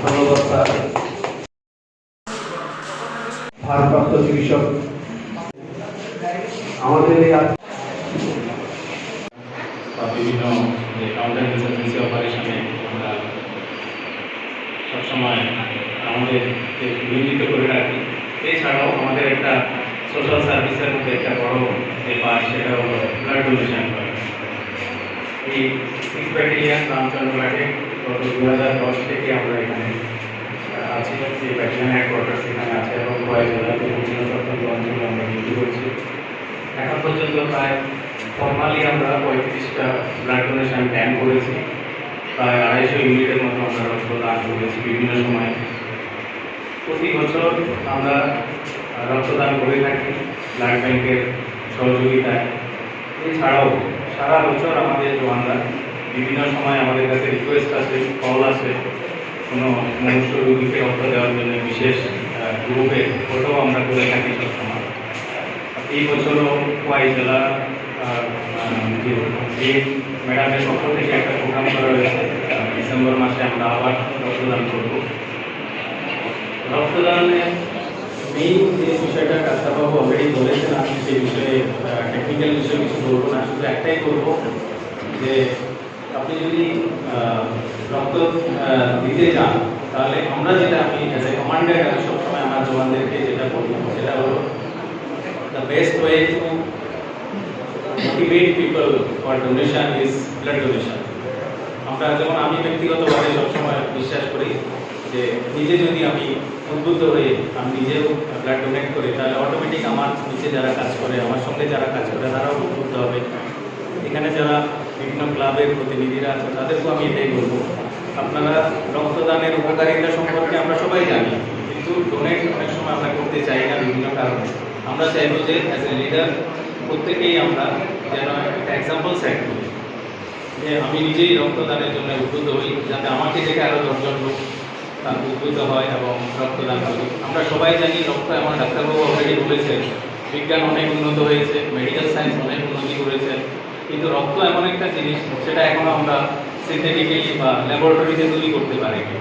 ধন্যবাদ স্যার। ভারপ্রাপ্ত চিকিৎসক আমাদের এই বিভিন্ন যে কাউন্টার ইনসার্জেন্সি অপারেশনে আমরা সবসময় আমাদেরকে নিয়োজিত করে রাখি। এছাড়াও আমাদের একটা সোশ্যাল সার্ভিসের মধ্যে একটা বড় যে পার্ট সেটা হলো ব্লাড ডোনেশন করা। এই 6 ব্যাটালিয়ান রামচন্দ্রঘাটে গত 2010 থেকে আমরা এখানে আছি। এই ব্যাটালিয়ান হেডকোয়ার্টার্স এখানে আছে এবং কয়েক জেলাতে বিভিন্ন প্রত্যন্ত অঞ্চলে আমরা ডিউটি করছি। এখন পর্যন্ত প্রায় ফর্মালি আমরা 35টা ব্লাড ডোনেশন ক্যাম্প করেছি। প্রায় 250 ইউনিটের মতো আমরা রক্তদান করেছি বিভিন্ন সময়। প্রতি বছর আমরা রক্তদান করে থাকি ব্লাড ব্যাংকের সহযোগিতায়। এছাড়াও সারা বছর আমাদের জওয়ানরা বিভিন্ন সময় আমাদের কাছে রিকোয়েস্ট আসে, কল আসে কোনো মনুষ্য রোগীকে রক্ত দেওয়ার জন্য বিশেষ গ্রুপে ফটো আমরা করে থাকি সবসময়। এই বছরও কয়েক জেলা যে ম্যাডামের পক্ষ থেকে একটা প্রোগ্রাম করা হয়েছে। ডিসেম্বর মাসে আমরা আবার রক্তদান করব। রক্তদানের মেইন যে বিষয়টা ডাক্তারবাবু অলরেডি বলেছেন, আমি সেই বিষয়ে টেকনিক্যাল বিষয়ে কিছু বলবো না, শুধু একটাই করবো যে আপনি যদি রক্ত দিতে চান তাহলে আমরা যেটা আমি অ্যাজ এ কমান্ডার আমি সবসময় আমার জওয়ানদেরকে যেটা বলবো সেটা হলো the best way to motivate people for donation is blood donation. আমরা যেমন আমি ব্যক্তিগতভাবে সবসময় বিশ্বাস করি যে নিজে যদি আমি উদ্বুদ্ধ হয়ে আমি নিজেও ব্লাড ডোনেট করি তাহলে অটোমেটিক আমার নিচে যারা কাজ করে, আমার সঙ্গে যারা কাজ করে তারাও উদ্বুদ্ধ হবে। এখানে যারা বিভিন্ন ক্লাবের প্রতিনিধিরা আছে তাদেরকেও আমি এটাই বলবো, আপনারা রক্তদানের উপকারিতা সম্পর্কে আমরা সবাই জানি, কিন্তু ডোনেট অনেক সময় আমরা করতে চাই না বিভিন্ন কারণে। আমরা চাইবো যে অ্যাজ এ লিডার প্রত্যেকেই আমরা যেন একটা এক্সাম্পল সেট করি যে আমি নিজেই রক্তদানের জন্য উদ্বুদ্ধ হই, যাতে আমাকে দেখে আরও 10 জন লোক উদ্বুদ্ধ হয় এবং রক্তদান করি। আমরা সবাই জানি রক্ত, এমন ডাক্তারবাবু অলরেডি বলেছেন, বিজ্ঞান অনেক উন্নত হয়েছে, মেডিকেল সায়েন্স অনেক উন্নতি করেছে, কিন্তু রক্ত এমন একটা জিনিস সেটা এখনও আমরা সিনথেটিক্যালি বা ল্যাবরেটরিতে তৈরি করতে পারিনি।